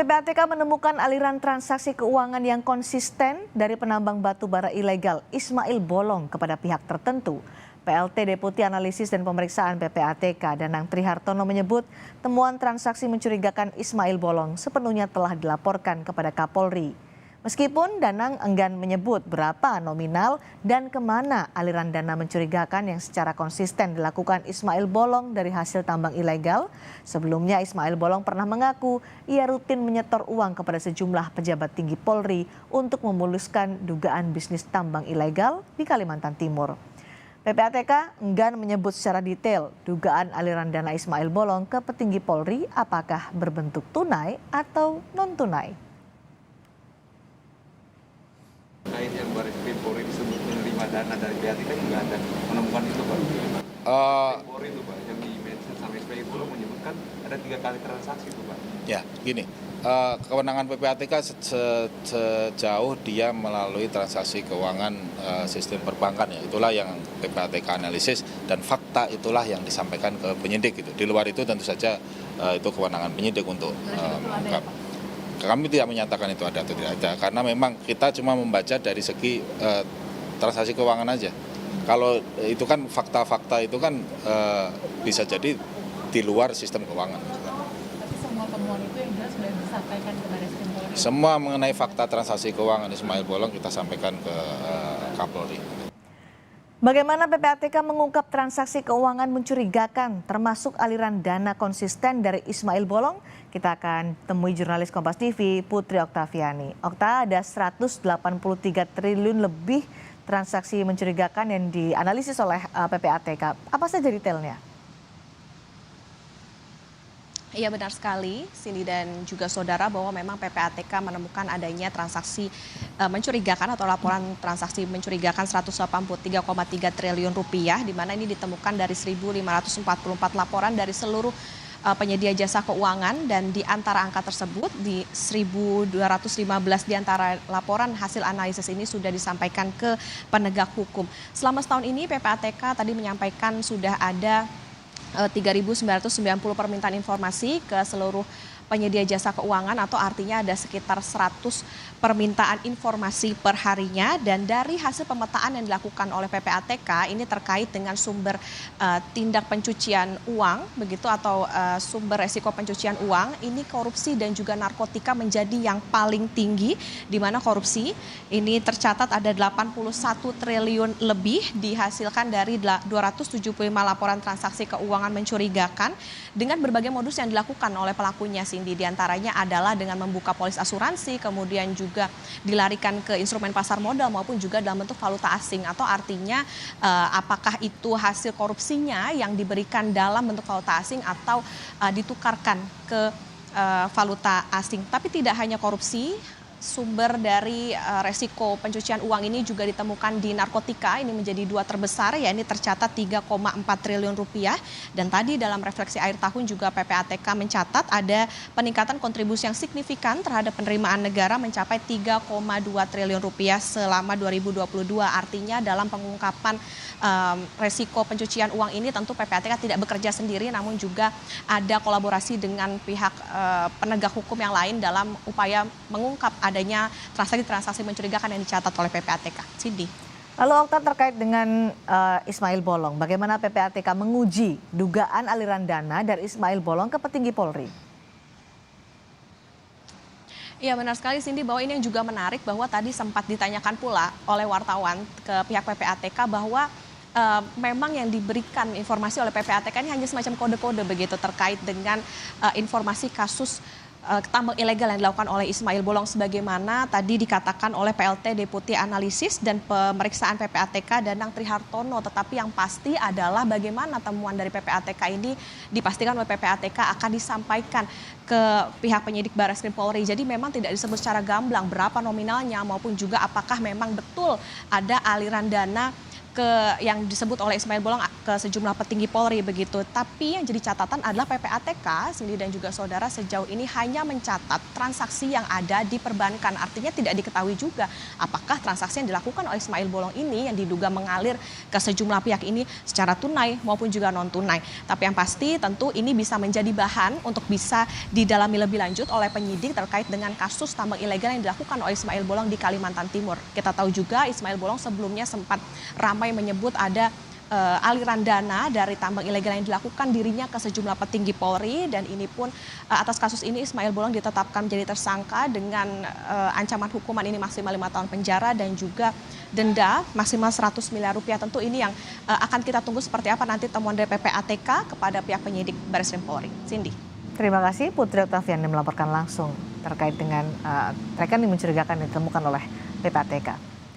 PPATK menemukan aliran transaksi keuangan yang konsisten dari penambang batu bara ilegal Ismail Bolong kepada pihak tertentu. PLT Deputi Analisis dan Pemeriksaan PPATK Danang Trihartono menyebut temuan transaksi mencurigakan Ismail Bolong sepenuhnya telah dilaporkan kepada Kapolri. Meskipun Danang enggan menyebut berapa nominal dan kemana aliran dana mencurigakan yang secara konsisten dilakukan Ismail Bolong dari hasil tambang ilegal, sebelumnya Ismail Bolong pernah mengaku ia rutin menyetor uang kepada sejumlah pejabat tinggi Polri untuk memuluskan dugaan bisnis tambang ilegal di Kalimantan Timur. PPATK enggan menyebut secara detail dugaan aliran dana Ismail Bolong ke petinggi Polri apakah berbentuk tunai atau non-tunai. Terkait yang Baris Krim Polri disebut menerima dana dari PPATK juga ada menemukan itu Pak. Polri itu Pak yang di-mention sama SPI itu menyebutkan ada 3 kali transaksi itu Pak. Ya, gini, kewenangan PPATK sejauh dia melalui transaksi keuangan sistem perbankan ya, itulah yang PPATK analisis dan fakta itulah yang disampaikan ke penyidik itu. Di luar itu tentu saja itu kewenangan penyidik untuk mengungkap. Kami tidak menyatakan itu ada atau tidak ada, karena memang kita cuma membaca dari segi transaksi keuangan aja. Kalau itu kan fakta-fakta itu kan bisa jadi di luar sistem keuangan. Tapi semua temuan itu yang jelas sudah disampaikan ke Baris Krim Polri. Semua mengenai fakta transaksi keuangan Ismail Bolong kita sampaikan ke Kapolri. Bagaimana PPATK mengungkap transaksi keuangan mencurigakan termasuk aliran dana konsisten dari Ismail Bolong? Kita akan temui jurnalis Kompas TV Putri Oktaviani. Okta, ada 183 triliun lebih transaksi mencurigakan yang dianalisis oleh PPATK. Apa saja detailnya? Iya benar sekali, Cindy dan juga saudara, bahwa memang PPATK menemukan adanya transaksi mencurigakan atau laporan transaksi mencurigakan 183,3 triliun rupiah, di mana ini ditemukan dari 1.544 laporan dari seluruh penyedia jasa keuangan, dan di antara angka tersebut di 1.215 di antara laporan hasil analisis ini sudah disampaikan ke penegak hukum. Selama setahun ini PPATK tadi menyampaikan sudah ada 3.990 permintaan informasi ke seluruh penyedia jasa keuangan, atau artinya ada sekitar 100 permintaan informasi per harinya. Dan dari hasil pemetaan yang dilakukan oleh PPATK ini terkait dengan sumber tindak pencucian uang begitu, atau sumber resiko pencucian uang, ini korupsi dan juga narkotika menjadi yang paling tinggi, di mana korupsi ini tercatat ada 81 triliun lebih dihasilkan dari 275 laporan transaksi keuangan mencurigakan dengan berbagai modus yang dilakukan oleh pelakunya. Di antaranya adalah dengan membuka polis asuransi, kemudian juga dilarikan ke instrumen pasar modal maupun juga dalam bentuk valuta asing, atau artinya apakah itu hasil korupsinya yang diberikan dalam bentuk valuta asing atau ditukarkan ke valuta asing. Tapi tidak hanya korupsi, sumber dari resiko pencucian uang ini juga ditemukan di narkotika. Ini menjadi 2 terbesar, ya, ini tercatat 3,4 triliun rupiah. Dan tadi dalam refleksi akhir tahun juga PPATK mencatat ada peningkatan kontribusi yang signifikan terhadap penerimaan negara mencapai 3,2 triliun rupiah selama 2022. Artinya dalam pengungkapan resiko pencucian uang ini tentu PPATK tidak bekerja sendiri, namun juga ada kolaborasi dengan pihak penegak hukum yang lain dalam upaya mengungkap adanya transaksi-transaksi mencurigakan yang dicatat oleh PPATK. Cindy. Lalu Okta, terkait dengan Ismail Bolong, bagaimana PPATK menguji dugaan aliran dana dari Ismail Bolong ke petinggi Polri? Iya benar sekali Cindy, bahwa ini yang juga menarik, bahwa tadi sempat ditanyakan pula oleh wartawan ke pihak PPATK bahwa memang yang diberikan informasi oleh PPATK ini hanya semacam kode-kode begitu terkait dengan informasi kasus tambang ilegal yang dilakukan oleh Ismail Bolong, sebagaimana tadi dikatakan oleh PLT Deputi Analisis dan Pemeriksaan PPATK Danang Trihartono. Tetapi yang pasti adalah bagaimana temuan dari PPATK ini dipastikan oleh PPATK akan disampaikan ke pihak penyidik Baris Krim Polri. Jadi memang tidak disebut secara gamblang berapa nominalnya maupun juga apakah memang betul ada aliran dana yang disebut oleh Ismail Bolong ke sejumlah petinggi Polri begitu. Tapi yang jadi catatan adalah PPATK, Cindy dan juga saudara, sejauh ini hanya mencatat transaksi yang ada di perbankan. Artinya tidak diketahui juga apakah transaksi yang dilakukan oleh Ismail Bolong ini yang diduga mengalir ke sejumlah pihak ini secara tunai maupun juga non tunai. Tapi yang pasti tentu ini bisa menjadi bahan untuk bisa didalami lebih lanjut oleh penyidik terkait dengan kasus tambang ilegal yang dilakukan oleh Ismail Bolong di Kalimantan Timur. Kita tahu juga Ismail Bolong sebelumnya sempat ramai menyebut ada aliran dana dari tambang ilegal yang dilakukan dirinya ke sejumlah petinggi Polri, dan ini pun atas kasus ini Ismail Bolong ditetapkan menjadi tersangka dengan ancaman hukuman ini maksimal 5 tahun penjara dan juga denda maksimal 100 miliar rupiah. Tentu ini yang akan kita tunggu seperti apa nanti temuan dari PPATK kepada pihak penyidik Barreskrim Polri. Cindy. Terima kasih Putri Oktavian yang melaporkan langsung terkait dengan rekening mencurigakan yang ditemukan oleh PPATK.